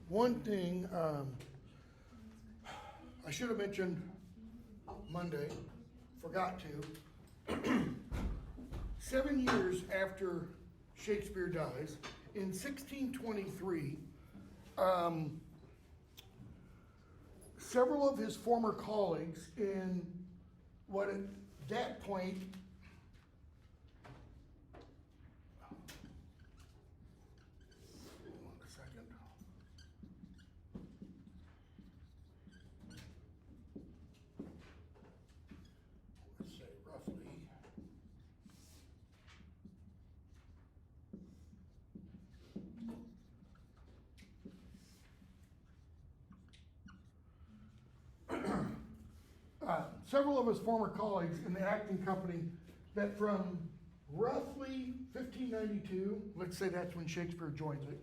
One thing I should have mentioned Monday, forgot to. 7 years after Shakespeare dies, in 1623, several of his former colleagues in what at that point let's say roughly several of his former colleagues in the acting company that from roughly 1592, let's say that's when Shakespeare joins it,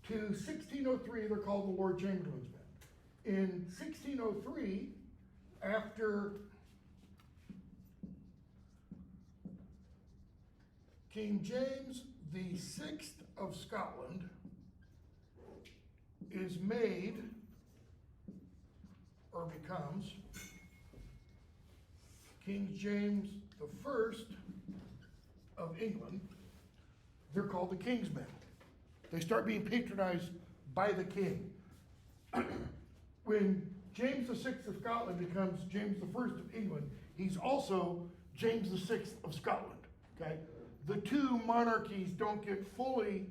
to 1603, they're called the Lord Chamberlain's men. In 1603, after King James the Sixth of Scotland is made or becomes King James the First of England, they're called the King's Men. They start being patronized by the king. When James the Sixth of Scotland becomes James the First of England, he's also James the Sixth of Scotland. Okay, the two monarchies don't get fully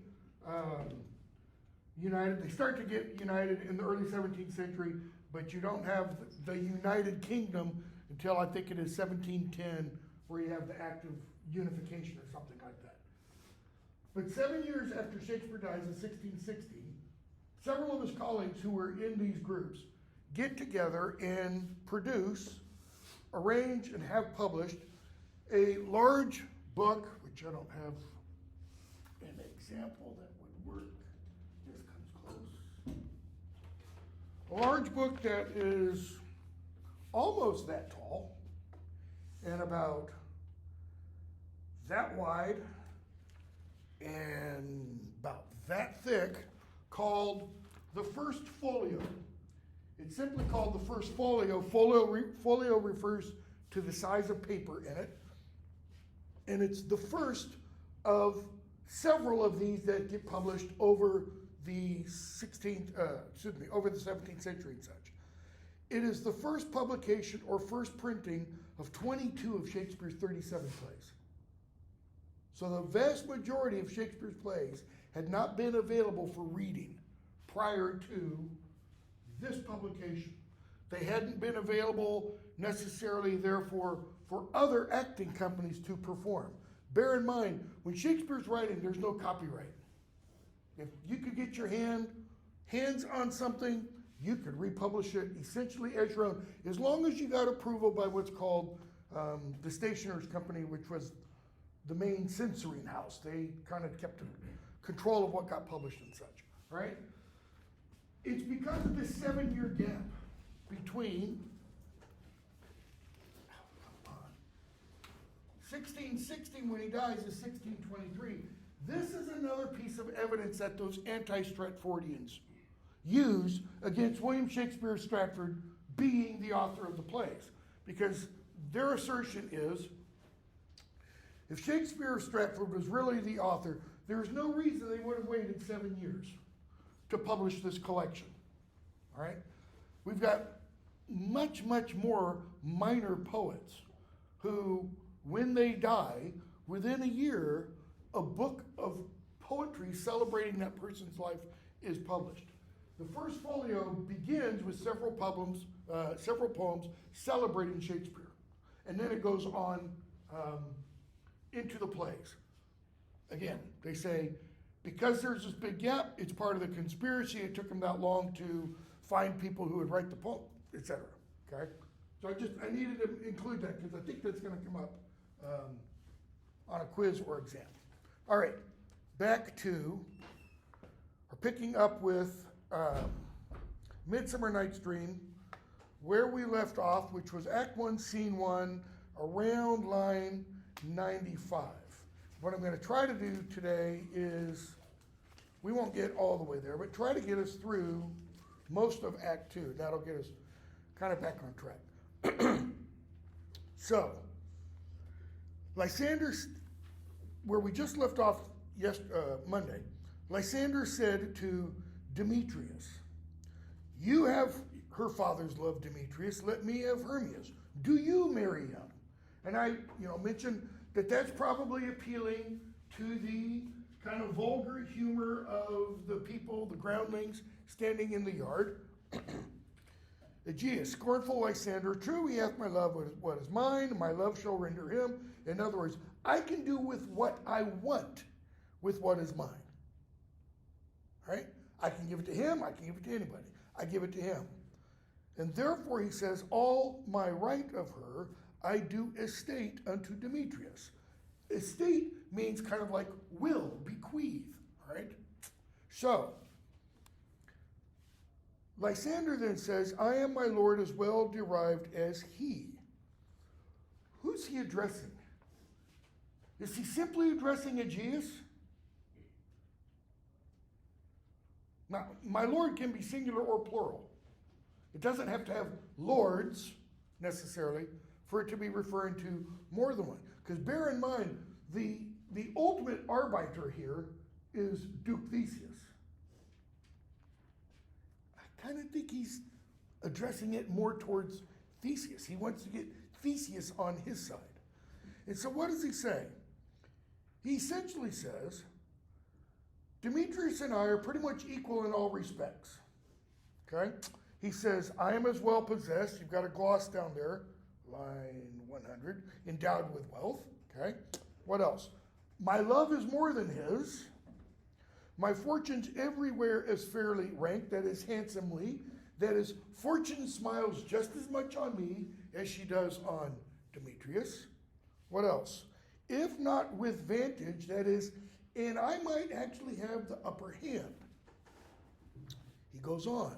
united. They start to get united in the early 17th century, but you don't have the United Kingdom until I think it is 1710, where you have the Act of Unification or something like that. But 7 years after Shakespeare dies in 1660, several of his colleagues who were in these groups get together and produce, arrange, and have published a large book, which I don't have an example that would work. This comes close. A large book that is almost that tall and about that wide and about that thick, called the First Folio. It's simply called the First Folio. Folio refers to the size of paper in it, and it's the first of several of these that get published over the 17th century and such. It is the first publication or first printing of 22 of Shakespeare's 37 plays. So the vast majority of Shakespeare's plays had not been available for reading prior to this publication. They hadn't been available necessarily, therefore, for other acting companies to perform. Bear in mind, when Shakespeare's writing, there's no copyright. If you could get your hands on something, you could republish it essentially as your own, as long as you got approval by what's called the Stationers Company, which was the main censoring house. They kind of kept control of what got published and such, right? It's because of this 7-year gap between 1660, when he dies, is 1623. This is another piece of evidence that those anti-Stratfordians use against William Shakespeare Stratford being the author of the plays. Because their assertion is, if Shakespeare Stratford was really the author, there's no reason they would have waited 7 years to publish this collection. All right? We've got much, much more minor poets who, when they die, within a year, a book of poetry celebrating that person's life is published. The First Folio begins with several poems celebrating Shakespeare. And then it goes on into the plays. Again, they say, because there's this big gap, it's part of the conspiracy. It took them that long to find people who would write the poem, etc. Okay? So I needed to include that because I think that's going to come up on a quiz or exam. All right, back to, or picking up with Midsummer Night's Dream, where we left off, which was Act 1, Scene 1, around line 95. What I'm going to try to do today is We won't get all the way there, but try to get us through most of Act 2. That'll get us kind of back on track. So, Lysander, where we just left off Monday, Lysander said to Demetrius, "You have her father's love, Demetrius. Let me have Hermia's. Do you marry him?" And I, mentioned that that's probably appealing to the kind of vulgar humor of the people, the groundlings, standing in the yard. Aegeus, scornful Lysander, true, he hath my love what is mine, and my love shall render him. In other words, I can do with what I want with what is mine. Right? I can give it to him, I can give it to anybody. I give it to him. And therefore he says, all my right of her I do estate unto Demetrius. Estate means kind of like will, bequeath, right? So, Lysander then says, I am my lord as well derived as he. Who's he addressing? Is he simply addressing Aegeus? Now, my lord can be singular or plural. It doesn't have to have lords, necessarily, for it to be referring to more than one. Because bear in mind, the ultimate arbiter here is Duke Theseus. I kind of think he's addressing it more towards Theseus. He wants to get Theseus on his side. And so what does he say? He essentially says, Demetrius and I are pretty much equal in all respects. Okay? He says, I am as well possessed. You've got a gloss down there, line 100, endowed with wealth. Okay? What else? My love is more than his. My fortunes everywhere is fairly ranked, that is handsomely. That is, fortune smiles just as much on me as she does on Demetrius. What else? If not with vantage, that is, and I might actually have the upper hand. He goes on.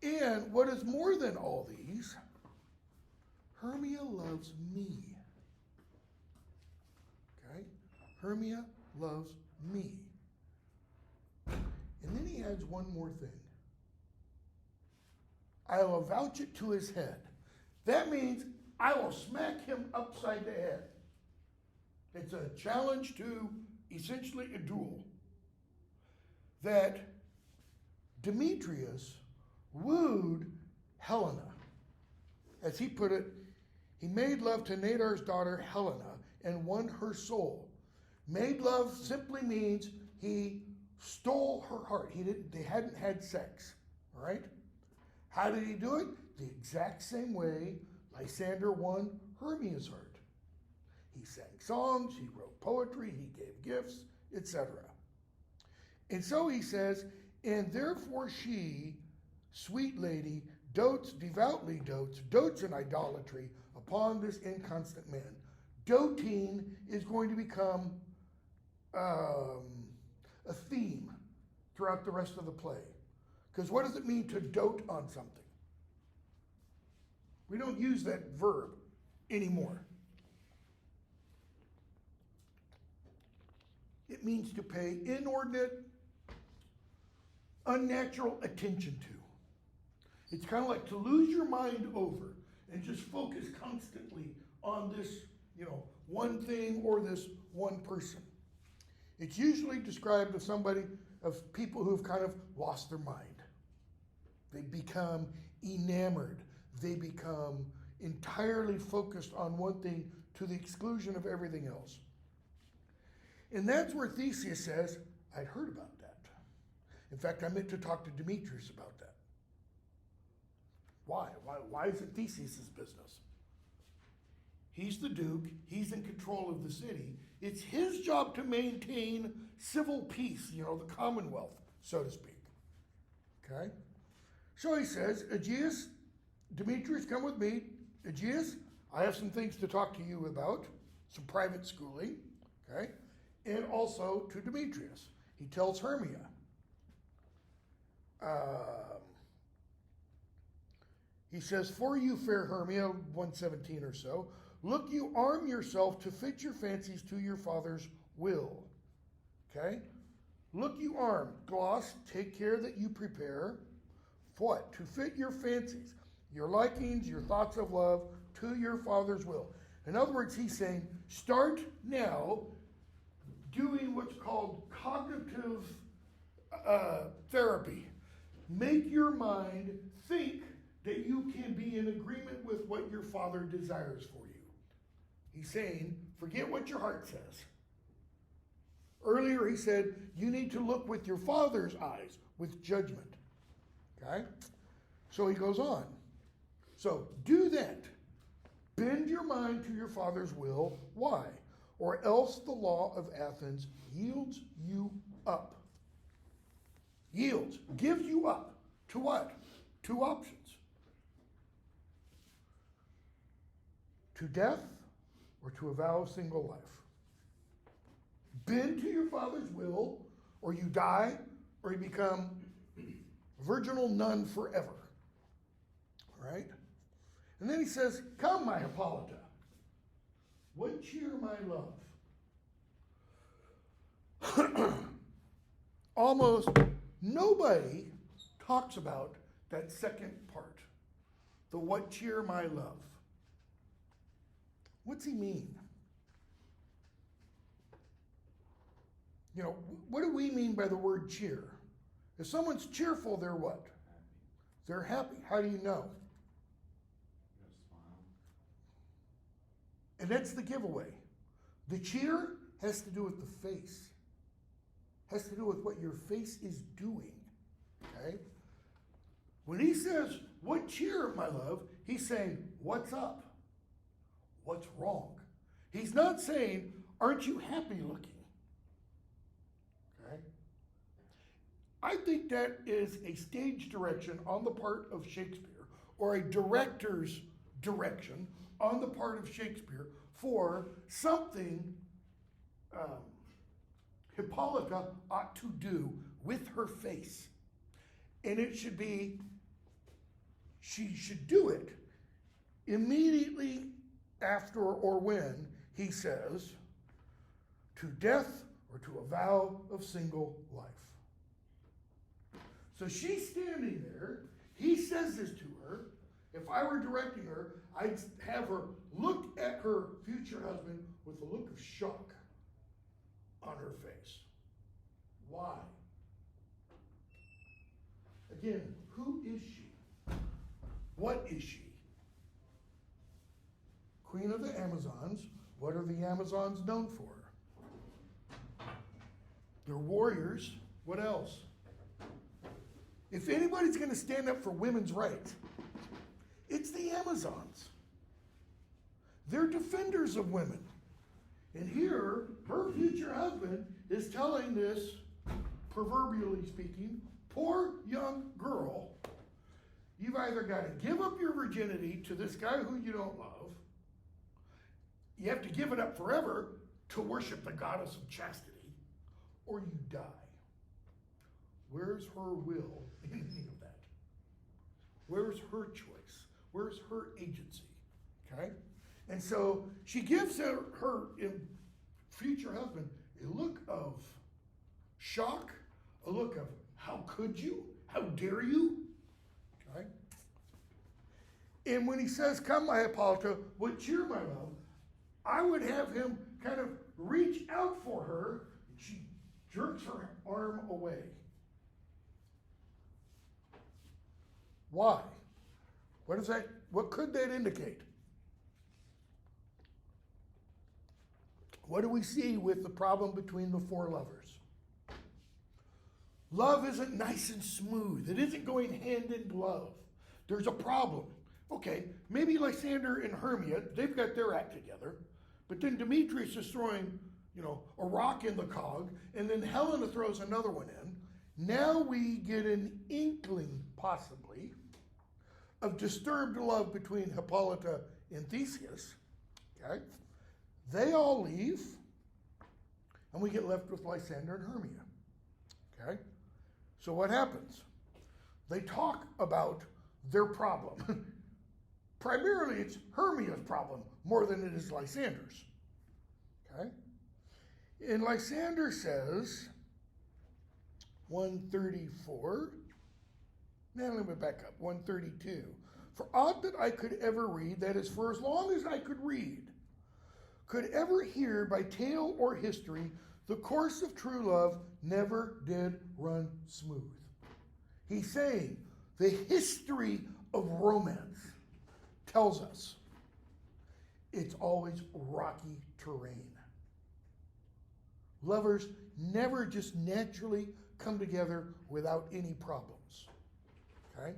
And what is more than all these, Hermia loves me. Okay? Hermia loves me. And then he adds one more thing. I will vouch it to his head. That means I will smack him upside the head. It's a challenge to essentially a duel. That Demetrius wooed Helena. As he put it, he made love to Nadar's daughter Helena and won her soul. Made love simply means he stole her heart. They hadn't had sex. All right? How did he do it? The exact same way Lysander won Hermia's heart. He sang songs, he wrote poetry, he gave gifts, etc. And so he says, and therefore she, sweet lady, devoutly dotes in idolatry upon this inconstant man. Doting is going to become a theme throughout the rest of the play. Because what does it mean to dote on something? We don't use that verb anymore. It means to pay inordinate, unnatural attention to. It's kind of like to lose your mind over and just focus constantly on this, one thing or this one person. It's usually described of people who have kind of lost their mind. They become enamored. They become entirely focused on one thing to the exclusion of everything else. And that's where Theseus says, I'd heard about that. In fact, I meant to talk to Demetrius about that. Why? Why is it Theseus' business? He's the duke. He's in control of the city. It's his job to maintain civil peace, the commonwealth, so to speak. Okay? So he says, Aegeus, Demetrius, come with me. Aegeus, I have some things to talk to you about, some private schooling. Okay? And also to Demetrius. He tells Hermia. He says, for you, fair Hermia, 117 or so, look, you arm yourself to fit your fancies to your father's will. Okay? look you arm. Gloss, take care that you prepare. What? To fit your fancies, your likings, your thoughts of love, to your Father's will. In other words, he's saying, start now doing what's called cognitive therapy. Make your mind think that you can be in agreement with what your Father desires for you. He's saying, forget what your heart says. Earlier he said, you need to look with your Father's eyes, with judgment. Okay? So he goes on. So do that. Bend your mind to your Father's will. Why? Or else the law of Athens yields you up. Yields. Gives you up. To what? Two options. To death or to a vow of single life. Bend to your Father's will, or you die, or you become virginal nun forever. All right? And then he says, come, my Hippolyta. What cheer, my love? Almost nobody talks about that second part. The what cheer, my love. What's he mean? You know, what do we mean by the word cheer? If someone's cheerful, they're what? Happy. They're happy. How do you know? You gotta smile. And that's the giveaway. The cheer has to do with the face. Has to do with what your face is doing. Okay? When he says, what cheer, my love, he's saying, what's up? What's wrong? He's not saying, aren't you happy looking? Okay? I think that is a stage direction on the part of Shakespeare, or a director's direction on the part of Shakespeare for something Hippolyta ought to do with her face. And it should be, she should do it immediately after or when he says, to death or to a vow of single life. So she's standing there. He says this to her. If I were directing her, I'd have her look at her future husband with a look of shock on her face. Why? Again, who is she? What is she? Queen of the Amazons. What are the Amazons known for? They're warriors. What else? If anybody's going to stand up for women's rights, it's the Amazons. They're defenders of women. And here, her future husband is telling this, proverbially speaking, poor young girl, you've either got to give up your virginity to this guy who you don't love, you have to give it up forever to worship the goddess of chastity, or you die. Where's her will in any of that? Where's her choice? Where's her agency? Okay? And so she gives her future husband a look of shock, a look of, how could you? How dare you? Okay? And when he says, come, my Hippolyta, what cheer, my love, I would have him kind of reach out for her. She jerks her arm away. Why? What could that indicate? What do we see with the problem between the four lovers? Love isn't nice and smooth. It isn't going hand in glove. There's a problem. Okay, maybe Lysander and Hermia, they've got their act together, but then Demetrius is throwing, a rock in the cog, and then Helena throws another one in. Now we get an inkling, possibly, of disturbed love between Hippolyta and Theseus. Okay? They all leave, and we get left with Lysander and Hermia. Okay? So what happens? They talk about their problem. Primarily, it's Hermia's problem more than it is Lysander's. Okay? And Lysander says, 134. Now let me back up. 132. For aught that I could ever read, that is, for as long as I could read, could ever hear by tale or history, the course of true love never did run smooth. He's saying the history of romance tells us it's always rocky terrain. Lovers never just naturally come together without any problems. Okay?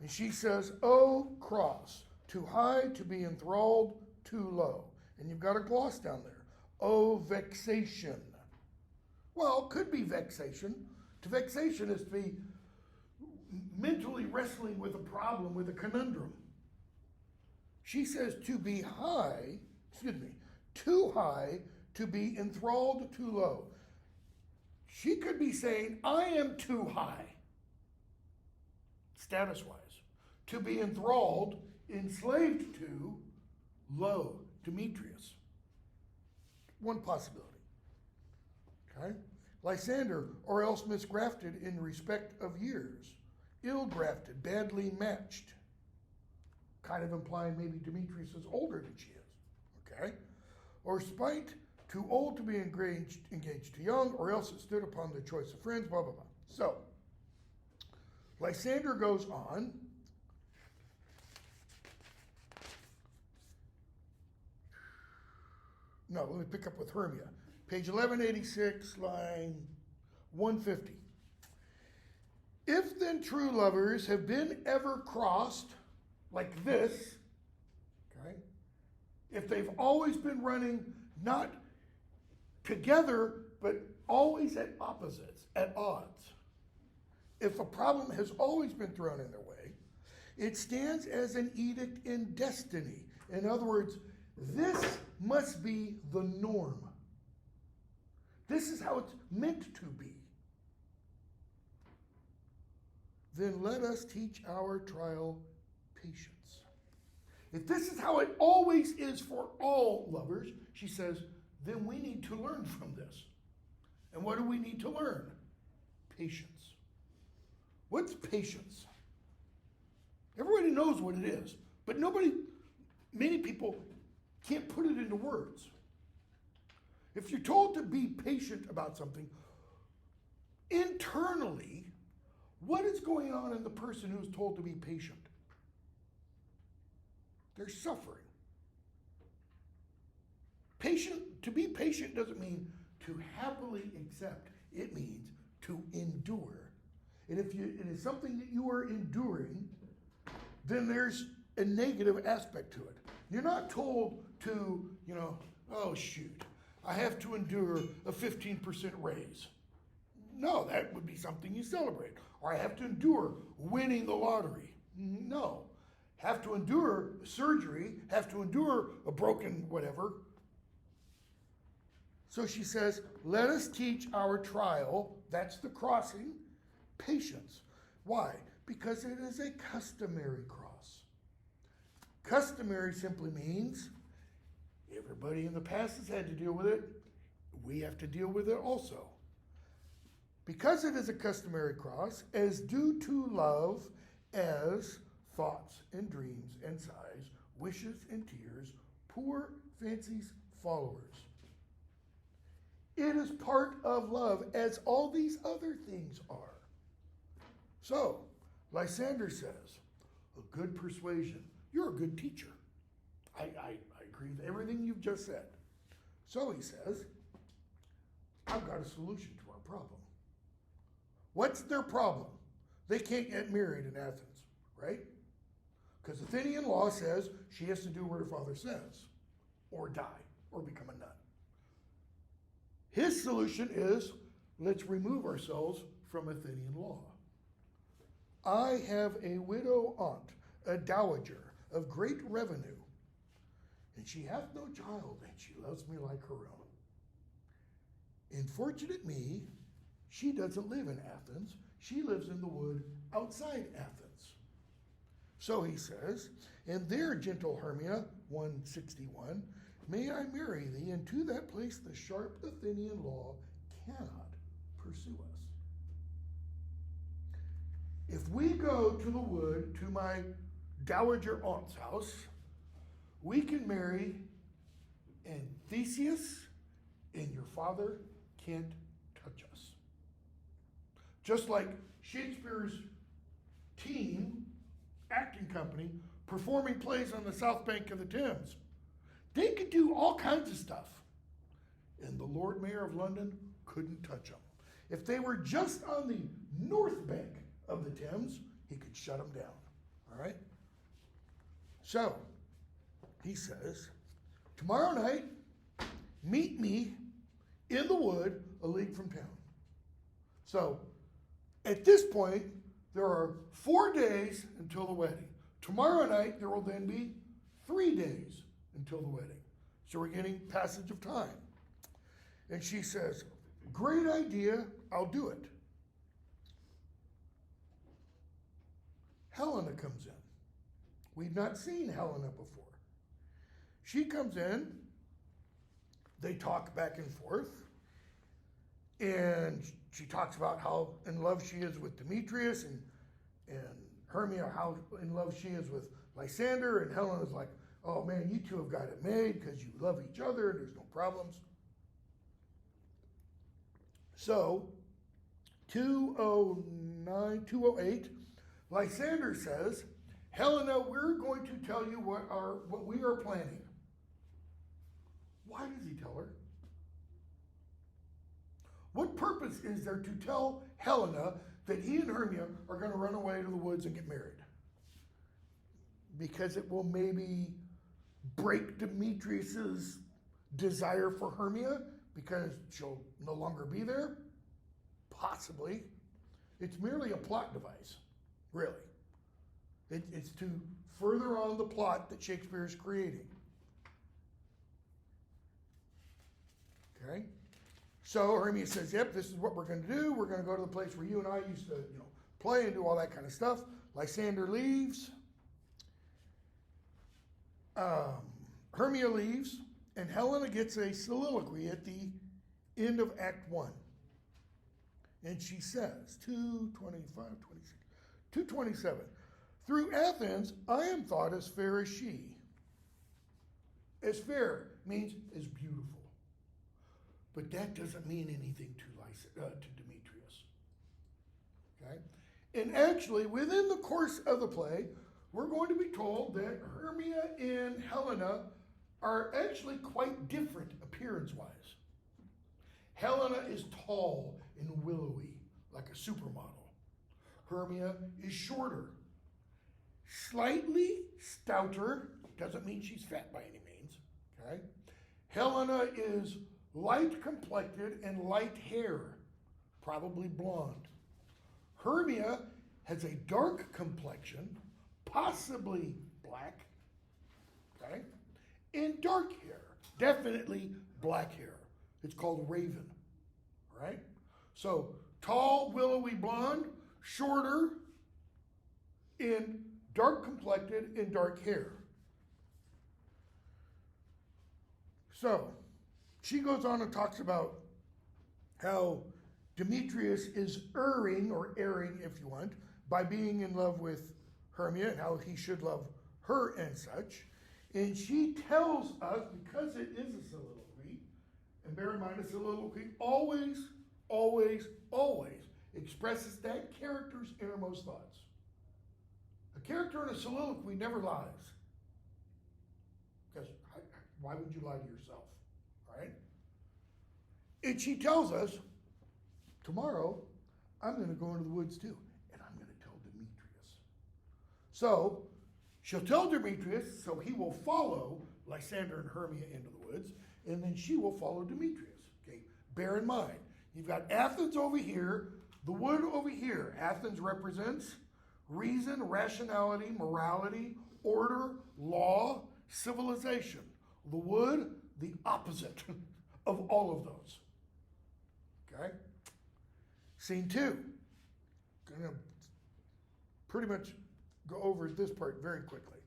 And she says, "Oh, cross, too high to be enthralled, too low." And you've got a gloss down there. "Oh, vexation." Well, it could be vexation. To vexation is to be mentally wrestling with a problem, with a conundrum. She says to be high, too high to be enthralled, too low. She could be saying, I am too high, status-wise. To be enthralled, enslaved to, low, Demetrius. One possibility. Okay? Lysander, or else misgrafted in respect of years. Ill-grafted, badly matched. Kind of implying maybe Demetrius is older than she is. Okay? Or spite, too old to be engaged too young, or else it stood upon the choice of friends, blah, blah, blah. So, Lysander goes on. No, let me pick up with Hermia. Page 1186, line 150. If then true lovers have been ever crossed, like this, okay, if they've always been running not together, but always at opposites, at odds, if a problem has always been thrown in their way, it stands as an edict in destiny. In other words, this must be the norm. This is how it's meant to be. Then let us teach our trial patience. If this is how it always is for all lovers, she says, then we need to learn from this. And what do we need to learn? Patience. What's patience? Everybody knows what it is, but many people can't put it into words. If you're told to be patient about something, internally, what is going on in the person who's told to be patient? They're suffering. To be patient doesn't mean to happily accept. It means to endure. And if it is something that you are enduring, then there's a negative aspect to it. You're not told to, oh shoot, I have to endure a 15% raise. No, that would be something you celebrate. Or I have to endure winning the lottery. No. Have to endure surgery, have to endure a broken whatever. So she says, let us teach our trial, that's the crossing, patience. Why? Because it is a customary cross. Customary simply means everybody in the past has had to deal with it. We have to deal with it also. Because it is a customary cross, as due to love as thoughts and dreams and sighs, wishes and tears, poor fancies, followers. It is part of love, as all these other things are. So, Lysander says, a good persuasion. You're a good teacher. I agree with everything you've just said. So he says, I've got a solution to our problem. What's their problem? They can't get married in Athens, right? Because Athenian law says she has to do what her father says, or die, or become a nun. His solution is, let's remove ourselves from Athenian law. I have a widow aunt, a dowager of great revenue, and she hath no child, and she loves me like her own. Unfortunate me, she doesn't live in Athens. She lives in the wood outside Athens. So he says, and there, gentle Hermia, 161, may I marry thee, and to that place the sharp Athenian law cannot pursue us. If we go to the wood, to my dowager aunt's house, we can marry and Theseus, and your father can't touch us. Just like Shakespeare's team, acting company, performing plays on the south bank of the Thames. They could do all kinds of stuff. And the Lord Mayor of London couldn't touch them. If they were just on the north bank of the Thames, he could shut them down. All right? So, he says, tomorrow night, meet me in the wood a league from town. So, at this point, there are 4 days until the wedding. Tomorrow night, there will then be 3 days until the wedding. So we're getting passage of time. And she says, great idea, I'll do it. Helena comes in. We've not seen Helena before. She comes in, they talk back and forth, and she talks about how in love she is with Demetrius, and Hermia, how in love she is with Lysander, and Helena's like, oh man, you two have got it made because you love each other and there's no problems. So, 208, Lysander says, Helena, we're going to tell you what we are planning. Why does he tell her? What purpose is there to tell Helena that he and Hermia are going to run away to the woods and get married? Because it will maybe break Demetrius's desire for Hermia because she'll no longer be there? Possibly. It's merely a plot device, really. It's to further on the plot that Shakespeare is creating. Okay? So Hermia says, yep, this is what we're going to do. We're going to go to the place where you and I used to, play and do all that kind of stuff. Lysander leaves. Hermia leaves, and Helena gets a soliloquy at the end of Act 1. And she says, 227, through Athens, I am thought as fair as she. As fair means as beautiful. But that doesn't mean anything to Demetrius. Okay? And actually, within the course of the play, we're going to be told that Hermia and Helena are actually quite different appearance-wise. Helena is tall and willowy, like a supermodel. Hermia is shorter, slightly stouter, doesn't mean she's fat by any means, okay? Helena is light complected and light hair, probably blonde. Hermia has a dark complexion, possibly black, okay? And dark hair, definitely black hair. It's called raven, right? So tall, willowy blonde, shorter, and dark complected and dark hair. So she goes on and talks about how Demetrius is erring, or erring if you want, by being in love with Hermia and how he should love her and such. And she tells us, because it is a soliloquy, and bear in mind a soliloquy always expresses that character's innermost thoughts. A character in a soliloquy never lies. Because why would you lie to yourself, right? And she tells us, tomorrow, I'm going to go into the woods too, and I'm going to tell Demetrius. So, she'll tell Demetrius, so he will follow Lysander and Hermia into the woods, and then she will follow Demetrius. Okay, bear in mind, you've got Athens over here, the wood over here. Athens represents reason, rationality, morality, order, law, civilization. The wood, the opposite of all of those. Okay? Scene 2. Going to pretty much go over this part very quickly.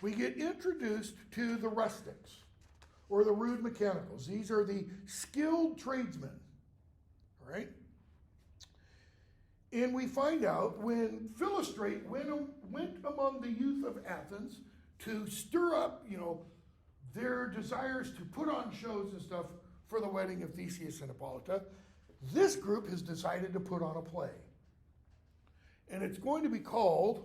We get introduced to the rustics, or the rude mechanicals. These are the skilled tradesmen, all right? And we find out when Philostrate went among the youth of Athens to stir up, their desires to put on shows and stuff for the wedding of Theseus and Hippolyta, this group has decided to put on a play. And it's going to be called,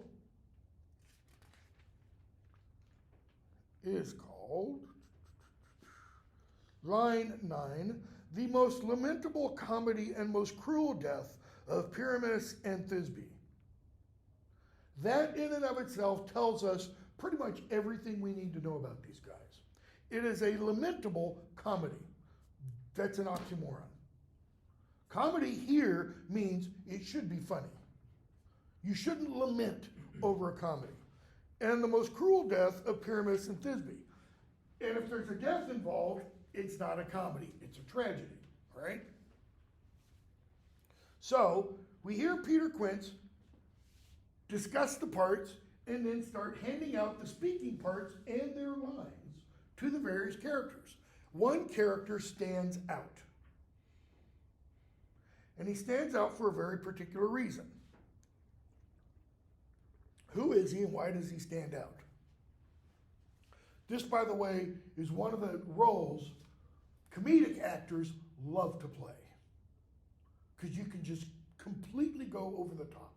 line 9, the most lamentable comedy and most cruel death of Pyramus and Thisbe. That in and of itself tells us pretty much everything we need to know about these guys. It is a lamentable comedy. That's an oxymoron. Comedy here means it should be funny. You shouldn't lament over a comedy. And the most cruel death of Pyramus and Thisbe. And if there's a death involved, it's not a comedy, it's a tragedy, all right? So, we hear Peter Quince discuss the parts and then start handing out the speaking parts and their lines to the various characters. One character stands out. And he stands out for a very particular reason. Who is he and why does he stand out? This, by the way, is one of the roles comedic actors love to play. Because you can just completely go over the top.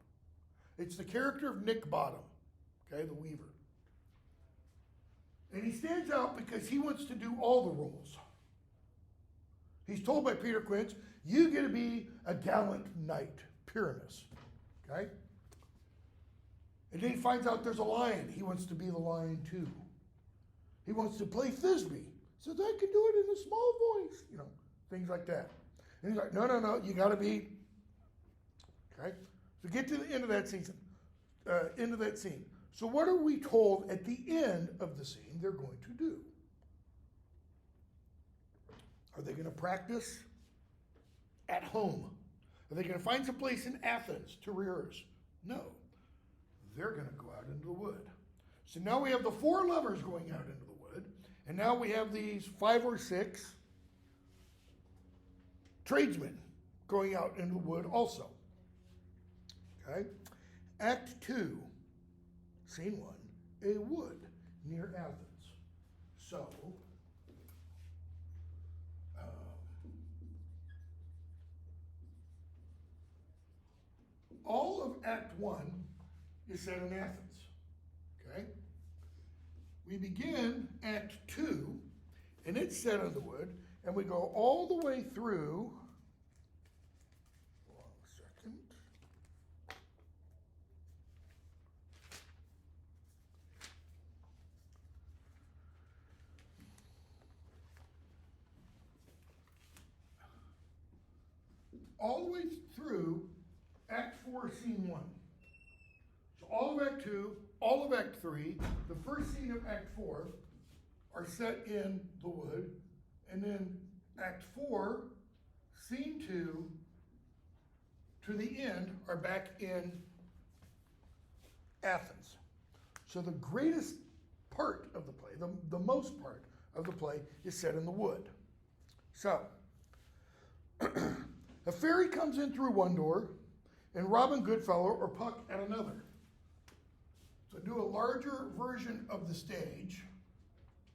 It's the character of Nick Bottom, okay, the Weaver. And he stands out because he wants to do all the roles. He's told by Peter Quince, you get to be a gallant knight, Pyramus, okay? And then he finds out there's a lion. He wants to be the lion too. He wants to play Thisbe. Says, I can do it in a small voice, things like that. And he's like, no, you got to be, okay? So get to the end of that scene. So what are we told at the end of the scene they're going to do? Are they going to practice at home? Are they going to find some place in Athens to rehearse? No. They're going to go out into the wood. So now we have the 4 lovers going out into the wood, and now we have these 5 or 6 tradesmen going out into the wood also. Okay? Act 2, scene 1, a wood near Athens. So, all of Act 1 is set in Athens, okay? We begin Act 2, and it's set in the wood, and we go all the way through, hold on a second. All the way through Act 4, Scene 1. So all of Act 2, all of Act 3, the first scene of Act 4 are set in the wood, and then Act 4, Scene 2, to the end are back in Athens. So the greatest part of the play, the most part of the play, is set in the wood. So, a fairy comes in through one door, and Robin Goodfellow or Puck at another. So do a larger version of the stage.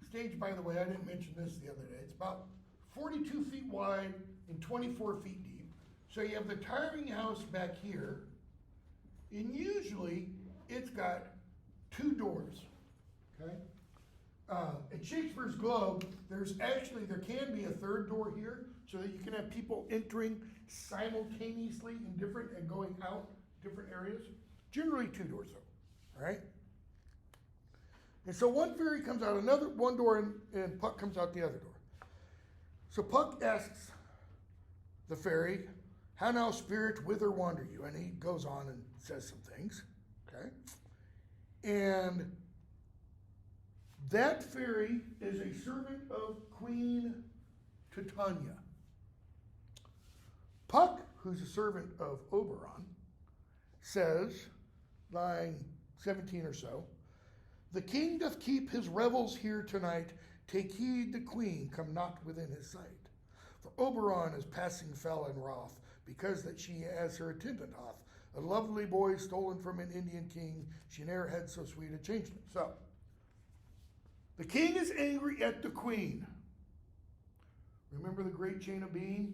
Stage, by the way, I didn't mention this the other day. It's about 42 feet wide and 24 feet deep. So you have the tiring house back here, and usually it's got 2 doors, okay? At Shakespeare's Globe, there can be a 3rd door here so that you can have people entering simultaneously in different and going out different areas. Generally 2 doors though, all right? And so one fairy comes out one door and Puck comes out the other door. So Puck asks the fairy, how now, spirit, whither wander you? And he goes on and says some things, okay? And that fairy is a servant of Queen Titania. Puck, who's a servant of Oberon, says, line 17 or so, the king doth keep his revels here tonight. Take heed the queen come not within his sight. For Oberon is passing fell and wroth, because that she as her attendant hath A lovely boy stolen from an Indian king. She ne'er had so sweet a changeling. So, the king is angry at the queen. Remember the great chain of being?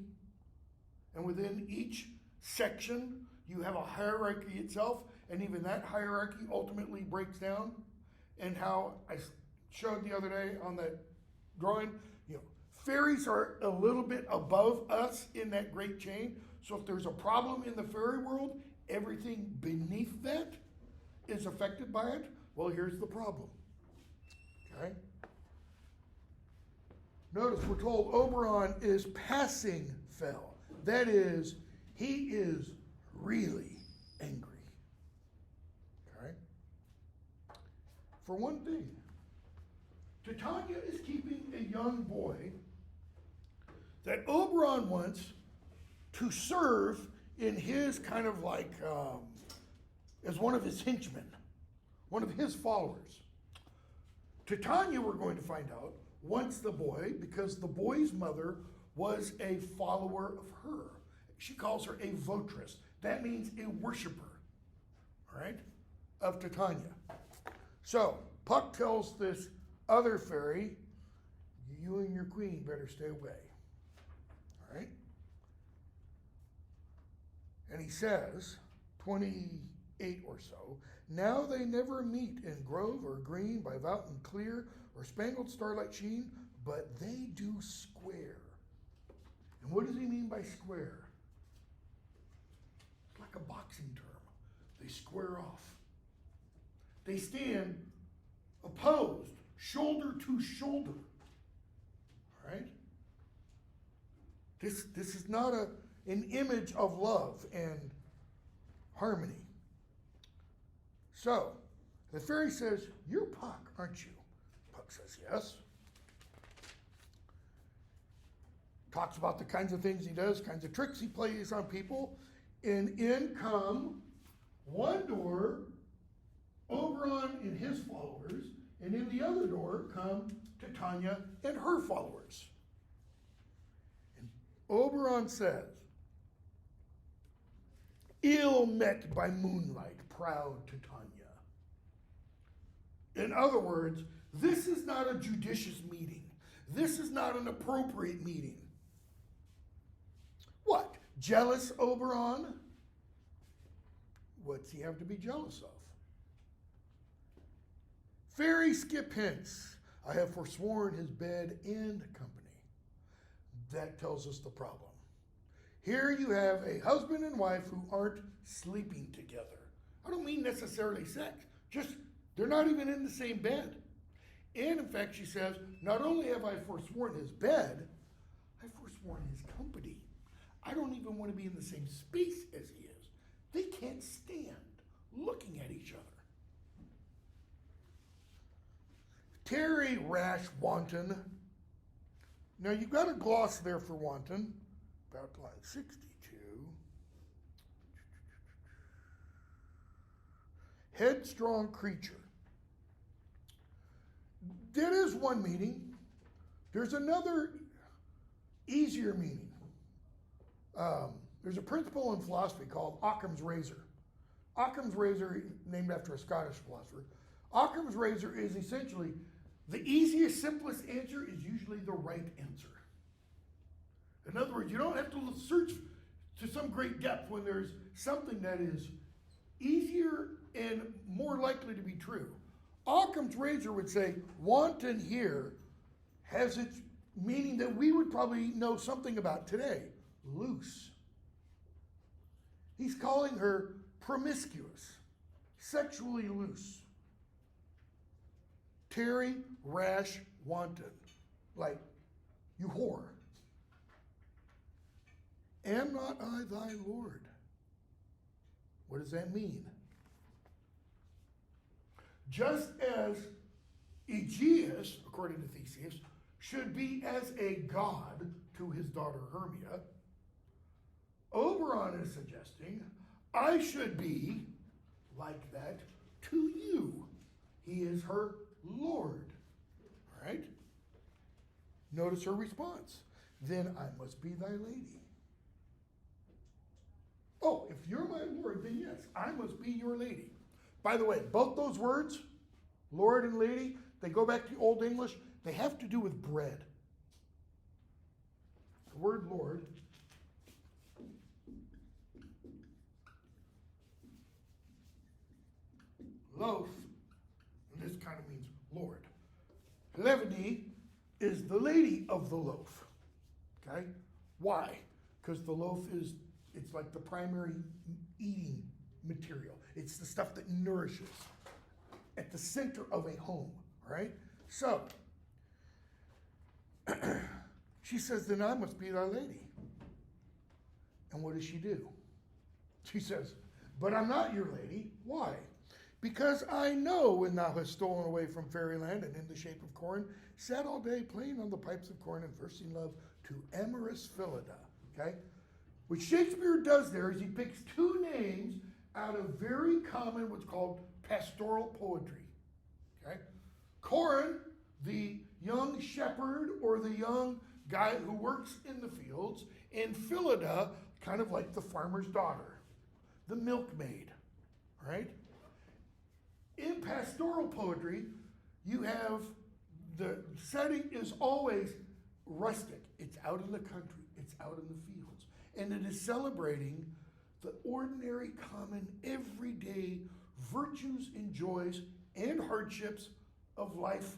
And within each section, you have a hierarchy itself, and even that hierarchy ultimately breaks down. And how I showed the other day on that drawing, fairies are a little bit above us in that great chain. So if there's a problem in the fairy world, everything beneath that is affected by it. Well, here's the problem. Okay? Notice we're told Oberon is passing fell. That is, he is really angry. Okay? For one thing, Titania is keeping a young boy that Oberon wants to serve in his kind of like, as one of his henchmen, one of his followers. Titania, we're going to find out, wants the boy because the boy's mother was a follower of her. She calls her a votress. That means a worshiper, all right, of Titania. So Puck tells this other fairy, you and your queen better stay away, all right? And he says, 28 or so, now they never meet in grove or green, by fountain clear, or spangled starlight sheen, but they do square. And what does he mean by square? It's like a boxing term. They square off. They stand opposed, shoulder to shoulder. All right? This is not an image of love and harmony. So, the fairy says, you're Puck, aren't you? Puck says, yes. Talks about the kinds of things he does, kinds of tricks he plays on people. And in come one door, Oberon and his followers, and in the other door come Titania and her followers. And Oberon says, ill met by moonlight, proud Titania. In other words, this is not a judicious meeting. This is not an appropriate meeting. What? Jealous Oberon? What's he have to be jealous of? Fairy skip hence. I have forsworn his bed and company. That tells us the problem. Here you have a husband and wife who aren't sleeping together. I don't mean necessarily sex, just they're not even in the same bed. And in fact, she says, not only have I forsworn his bed, I've forsworn his company. I don't even want to be in the same space as he is. They can't stand looking at each other. Tarry, rash wanton. Now you've got a gloss there for wanton, about line 62. Headstrong creature. That is one meaning. There's another easier meaning. There's a principle in philosophy called Occam's razor. Occam's razor, named after a Scottish philosopher. Occam's razor is essentially the easiest, simplest answer is usually the right answer. In other words, you don't have to search to some great depth when there's something that is easier and more likely to be true. Occam's razor would say, wanton here has its meaning that we would probably know something about today. Loose. He's calling her promiscuous, sexually loose. Tarry, rash, wanton. Like, you whore. Am not I thy Lord? What does that mean? Just as Aegeus, according to Theseus, should be as a god to his daughter Hermia, Oberon is suggesting I should be like that to you. He is her Lord. All right? Notice her response. Then I must be thy lady. Oh, if you're my Lord, then yes, I must be your lady. By the way, both those words, Lord and lady, they go back to Old English. They have to do with bread. The word Lord loaf, and this kind of means Lord. Levity is the lady of the loaf. Okay? Why? Because the loaf it's like the primary eating material. It's the stuff that nourishes at the center of a home, right? So, she says, then I must be thy lady. And what does she do? She says, but I'm not your lady. Why? Because I know when thou hast stolen away from fairyland and in the shape of corn, sat all day playing on the pipes of corn and versing love to amorous Phillida. Okay? What Shakespeare does there is he picks two names out of very common what's called pastoral poetry. Okay? Corin, the young shepherd or the young guy who works in the fields, and Phillida, kind of like the farmer's daughter, the milkmaid, right? In pastoral poetry, you have the setting is always rustic. It's out in the country, it's out in the fields, and it is celebrating the ordinary, common, everyday virtues and joys and hardships of life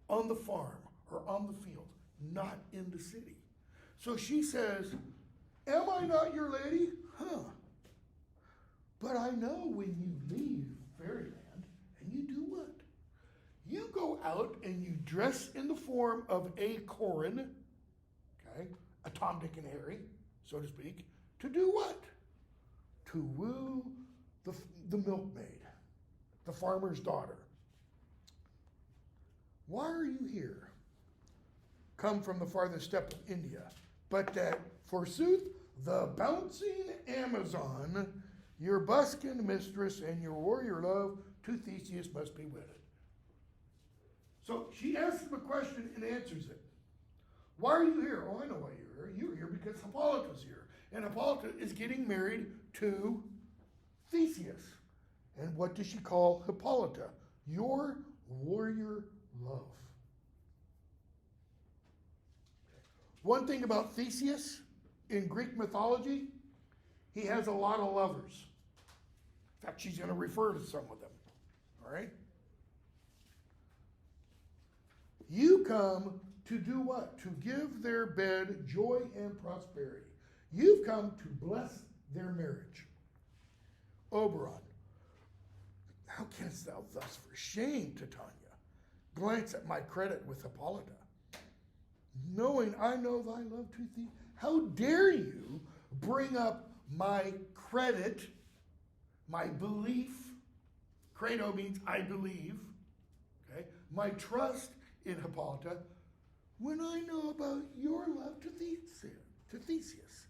on the farm or on the field, not in the city. So she says, am I not your lady? Huh. But I know when you leave fairyland and you do what? You go out and you dress in the form of a Corin, okay, a Tom, Dick, and Harry, so to speak, to do what? To woo the milkmaid, the farmer's daughter. Why are you here? Come from the farthest steppe of India, but that, forsooth, the bouncing Amazon, your buskin mistress and your warrior love, to Theseus must be wedded. So she asks him a question and answers it. Why are you here? Oh, I know why you're here. You're here because Hippolyta's here. And Hippolyta is getting married to Theseus. And what does she call Hippolyta? Your warrior love. One thing about Theseus in Greek mythology, he has a lot of lovers. In fact, she's going to refer to some of them. All right? You come to do what? To give their bed joy and prosperity. You've come to bless their marriage. Oberon, how canst thou thus for shame, Titania, glance at my credit with Hippolyta, knowing I know thy love to thee? How dare you bring up my credit, my belief? Credo means I believe, okay? My trust in Hippolyta, when I know about your love to Theseus.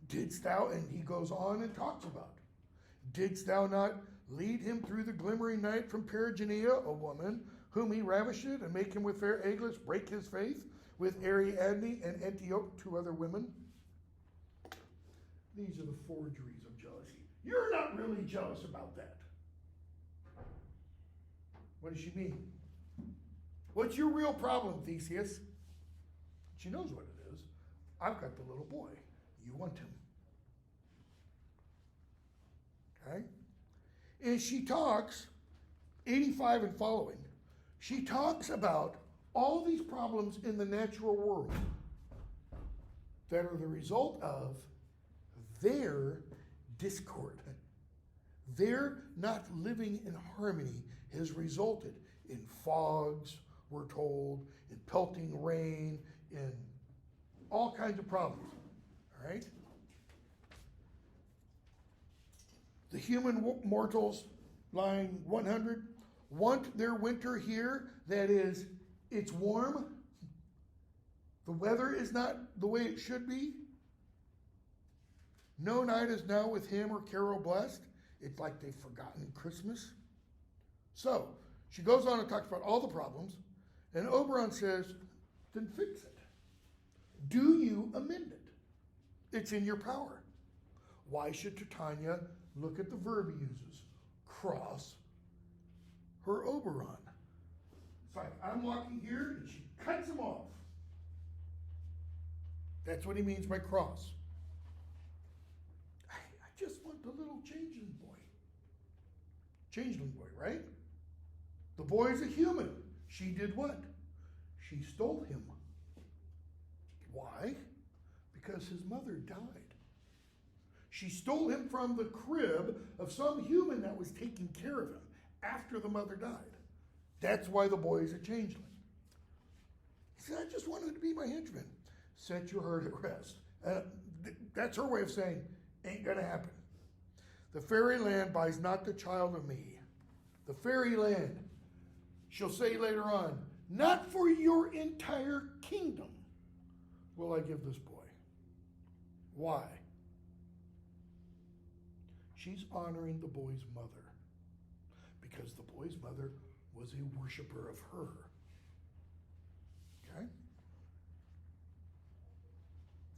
Didst thou, and he goes on and talks about, didst thou not lead him through the glimmering night from Perigonea, a woman whom he ravished, and make him with fair Aglis break his faith with Ariadne and Antiope, two other women? These are the forgeries of jealousy. You're not really jealous about that. What does she mean? What's your real problem, Theseus? She knows what it is. I've got the little boy. You want him. Okay? And she talks, 85 and following, she talks about all these problems in the natural world that are the result of their discord. Their not living in harmony has resulted in fogs, we're told, in pelting rain, in all kinds of problems. All right? The human mortals, line 100, want their winter here. That is, it's warm. The weather is not the way it should be. No night is now with him or Carol blessed. It's like they've forgotten Christmas. So, she goes on and talks about all the problems, and Oberon says, then fix it. Do you amend it? It's in your power. Why should Titania look at the verb he uses? Cross her Oberon. It's like, I'm walking here and she cuts him off. That's what he means by cross. I just want the little changeling boy. Changeling boy, right? The boy is a human. She did what? She stole him. Why? Because his mother died. She stole him from the crib of some human that was taking care of him after the mother died. That's why the boy is a changeling. He said, I just wanted to be my henchman. Set your heart at rest. That's her way of saying, ain't gonna happen. The fairy land buys not the child of me. The fairy land, she'll say later on, not for your entire kingdom will I give this boy. Why? She's honoring the boy's mother because the boy's mother was a worshiper of her. Okay?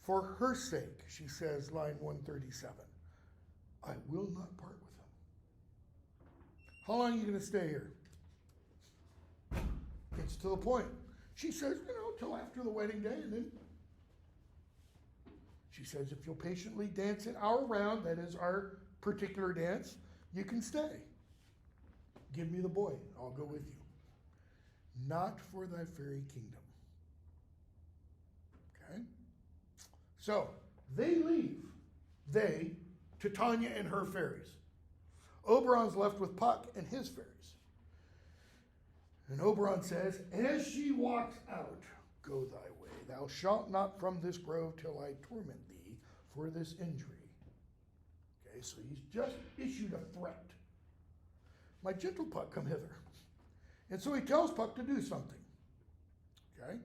For her sake, she says, line 137, I will not part with him. How long are you going to stay here? Gets to the point. She says, till after the wedding day, and then she says, if you'll patiently dance in our round, that is our particular dance, you can stay. Give me the boy, I'll go with you. Not for thy fairy kingdom. Okay? So, they leave. They, Titania and her fairies. Oberon's left with Puck and his fairies. And Oberon says, as she walks out, go thy way. Thou shalt not from this grove till I torment thee for this injury. Okay, so he's just issued a threat. My gentle Puck, come hither. And so he tells Puck to do something. Okay?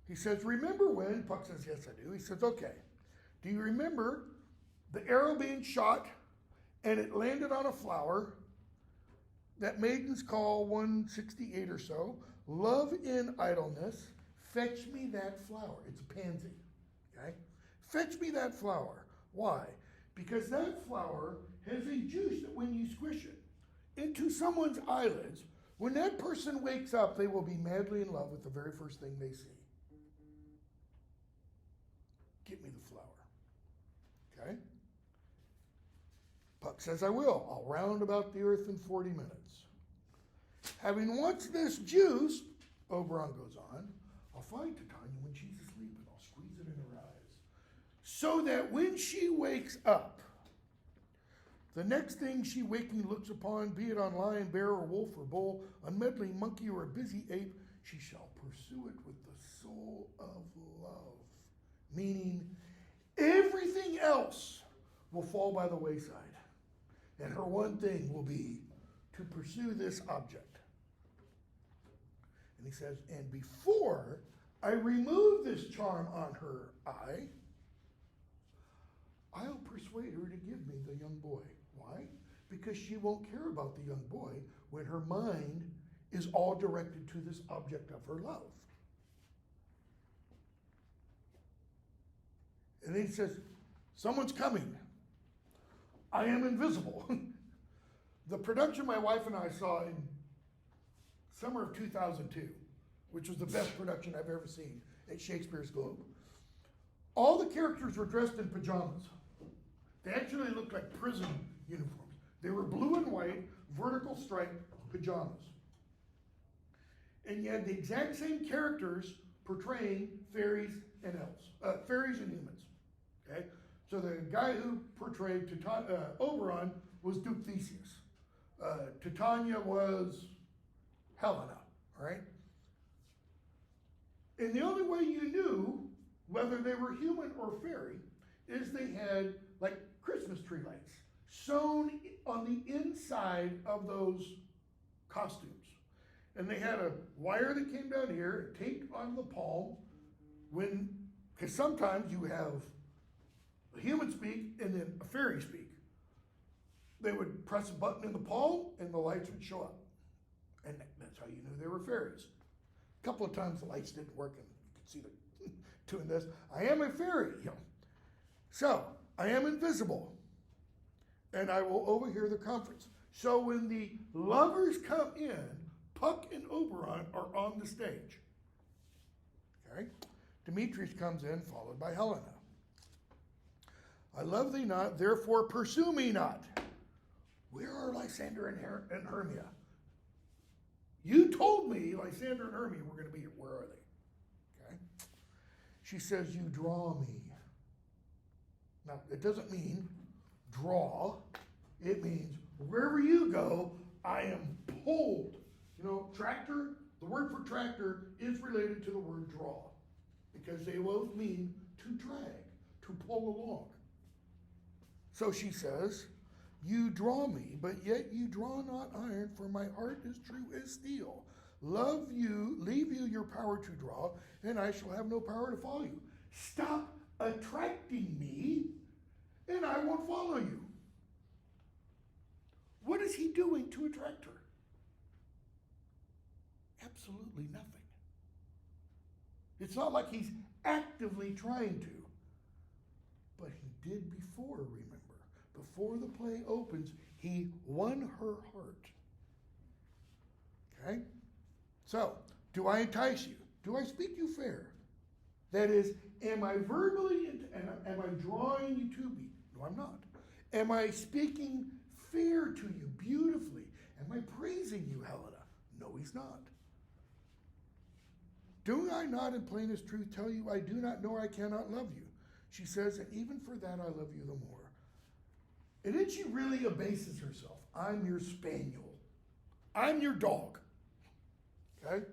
He says, remember when? Puck says, yes, I do. He says, okay. Do you remember the arrow being shot and it landed on a flower that maidens call 168 or so? Love in idleness, fetch me that flower. It's a pansy. Okay? Fetch me that flower. Why? Because that flower has a juice that when you squish it into someone's eyelids, when that person wakes up, they will be madly in love with the very first thing they see. Get me the flower. Okay? Puck says, I will. I'll round about the earth in 40 minutes. Having once this juice, Oberon goes on, I'll find Titania when she's asleep and I'll squeeze it in her eyes. So that when she wakes up, the next thing she waking looks upon, be it on lion, bear, or wolf, or bull, on meddling monkey, or a busy ape, she shall pursue it with the soul of love. Meaning, everything else will fall by the wayside. And her one thing will be to pursue this object. And he says, and before I remove this charm on her eye, I'll persuade her to give me the young boy. Why? Because she won't care about the young boy when her mind is all directed to this object of her love. And then he says, someone's coming. I am invisible. The production my wife and I saw in summer of 2002, which was the best production I've ever seen at Shakespeare's Globe. All the characters were dressed in pajamas. They actually looked like prison uniforms. They were blue and white, vertical striped pajamas. And you had the exact same characters portraying fairies and elves, fairies and humans. Okay? So the guy who portrayed Oberon was Duke Theseus. Titania was Helena, all right? And the only way you knew whether they were human or fairy is they had like Christmas tree lights sewn on the inside of those costumes. And they had a wire that came down here, taped on the palm, because sometimes you have a human speak and then a fairy speak. They would press a button in the palm and the lights would show up. And that's how you knew they were fairies. A couple of times the lights didn't work and you could see the doing this. I am a fairy. So, I am invisible. And I will overhear the conference. So when the lovers come in, Puck and Oberon are on the stage. Okay? Demetrius comes in, followed by Helena. I love thee not, therefore pursue me not. Where are Lysander and Hermia? You told me Lysander and Hermia were going to be here. Where are they? Okay? She says, you draw me. Now, it doesn't mean draw. It means wherever you go, I am pulled. Tractor, the word for tractor is related to the word draw because they both mean to drag, to pull along. So she says, you draw me, but yet you draw not iron, for my heart is true as steel. Leave you your power to draw, and I shall have no power to follow you. Stop attracting me, and I won't follow you. What is he doing to attract her? Absolutely nothing. It's not like he's actively trying to. But he did before, remember. Before the play opens, he won her heart. Okay? So, do I entice you? Do I speak you fair? That is, am I verbally, am I drawing you to me? No, I'm not. Am I speaking fair to you beautifully? Am I praising you, Helena? No, he's not. Do I not in plainest truth tell you I do not know I cannot love you? She says, and even for that I love you the more. And then she really abases herself. I'm your spaniel. I'm your dog. Okay?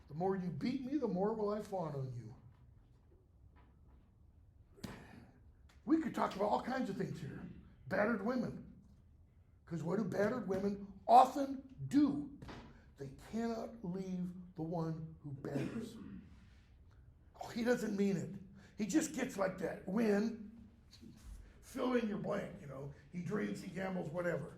The more you beat me, the more will I fawn on you. We could talk about all kinds of things here. Battered women. Because what do battered women often do? They cannot leave the one who batters. Oh, he doesn't mean it. He just gets like that. When, fill in your blank, he drinks, he gambles, whatever.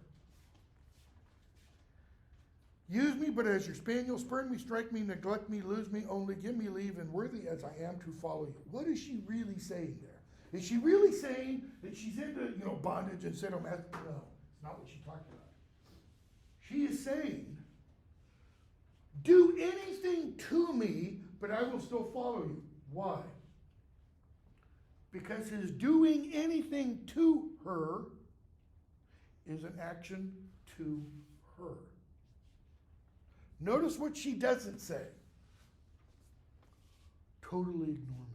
Use me but as your spaniel, spurn me, strike me, neglect me, lose me, only give me leave, and worthy as I am to follow you. What is she really saying there? Is she really saying that she's into, bondage and sadomasochism? No, it's not what she's talking about. She is saying, do anything to me, but I will still follow you. Why? Because his doing anything to her is an action to her. Notice what she doesn't say. Totally ignore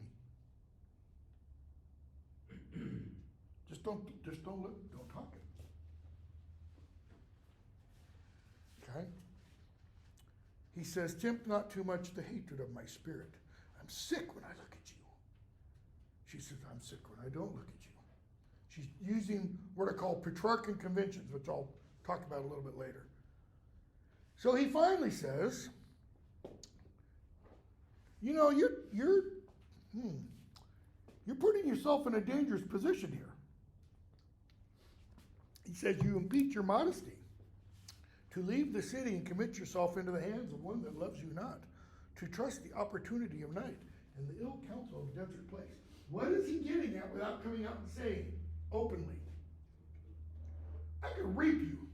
me. Just don't look, don't talk it. Okay? He says, tempt not too much the hatred of my spirit. I'm sick when I look at you. She says, I'm sick when I don't look at you. She's using what are called Petrarchan conventions, which I'll talk about a little bit later. So he finally says, you're putting yourself in a dangerous position here. He says, you impede your modesty to leave the city and commit yourself into the hands of one that loves you not, to trust the opportunity of night and the ill counsel of a desert place. What is he getting at without coming out and saying openly? I could rape you.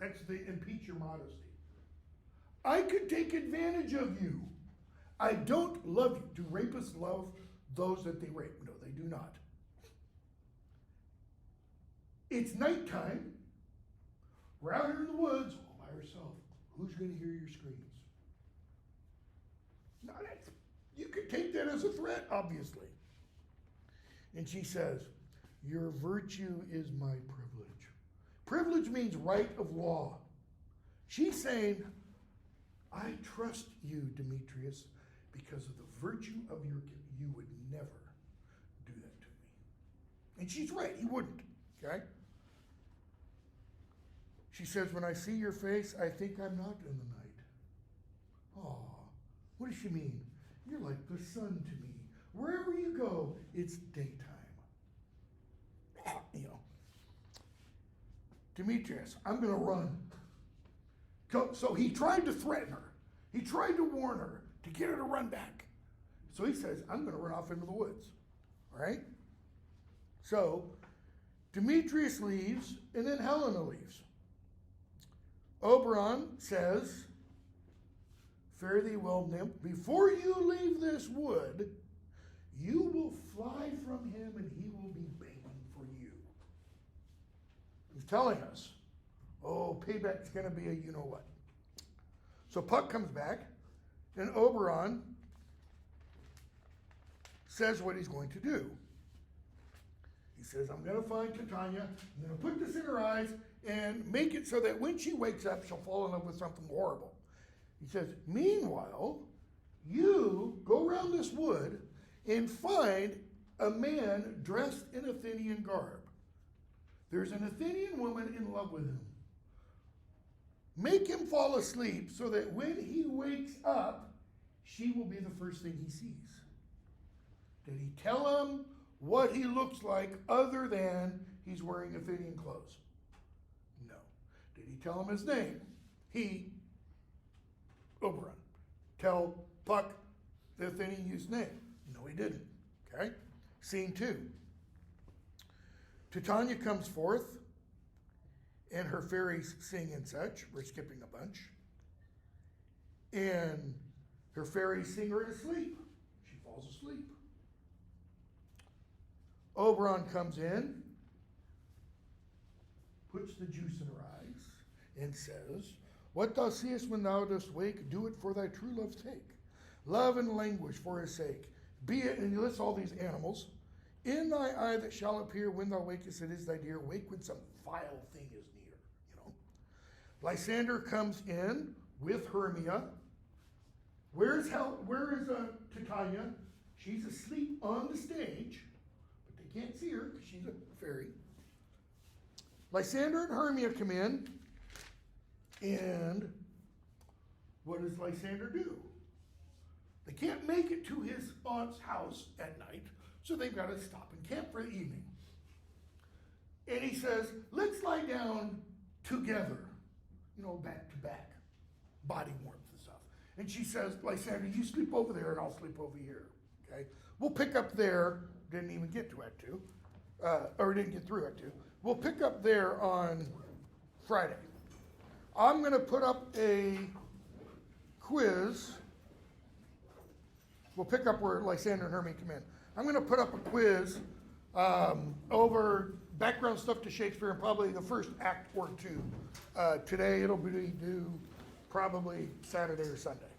That's the impeach your modesty. I could take advantage of you. I don't love you. Do rapists love those that they rape? No, they do not. It's nighttime. We're out here in the woods all by yourself. Who's going to hear your screams? No, you could take that as a threat, obviously. And she says, your virtue is my privilege. Privilege means right of law. She's saying, I trust you, Demetrius, because of the virtue of your gift. You would never do that to me. And she's right, he wouldn't, okay? She says, when I see your face, I think I'm not in the night. Oh, what does she mean? You're like the sun to me. Wherever you go, it's daytime. Demetrius, I'm going to run. So he tried to threaten her. He tried to warn her to get her to run back. So he says, I'm going to run off into the woods. All right? So Demetrius leaves, and then Helena leaves. Oberon says, fare thee well, nymph. Before you leave this wood, you will fly from him, and he will be begging for you. He's telling us, oh, payback's going to be a you-know-what. So Puck comes back, and Oberon says what he's going to do. He says, I'm going to find Titania, I'm going to put this in her eyes, and make it so that when she wakes up, she'll fall in love with something horrible. He says, meanwhile, you go around this wood and find a man dressed in Athenian garb. There's an Athenian woman in love with him. Make him fall asleep so that when he wakes up, she will be the first thing he sees. Did he tell him what he looks like other than he's wearing Athenian clothes? No. Did he tell him his name? He, Oberon, tell Puck the Athenian youth's name? No, he didn't. Okay? Scene 2. Titania comes forth, and her fairies sing and such. We're skipping a bunch. And her fairies sing her to sleep. She falls asleep. Oberon comes in, puts the juice in her eyes, and says, what thou seest when thou dost wake, do it for thy true love's sake. Love and languish for his sake. Be it, and he lists all these animals, in thy eye that shall appear when thou wakest, it is thy dear. Wake when some vile thing is near. You know. Lysander comes in with Hermia. Where is Titania? She's asleep on the stage, but they can't see her because she's a fairy. Lysander and Hermia come in, and what does Lysander do? They can't make it to his aunt's house at night, so they've got to stop and camp for the evening. And he says, let's lie down together, back to back, body warmth and stuff. And she says, Lysander, you sleep over there and I'll sleep over here, okay? We'll pick up there, didn't even get to Act 2, or didn't get through Act 2. We'll pick up there on Friday. I'm going to put up a quiz. We'll pick up where Lysander and Hermia come in. I'm going to put up a quiz over background stuff to Shakespeare and probably the first act or two. Today it'll be due probably Saturday or Sunday.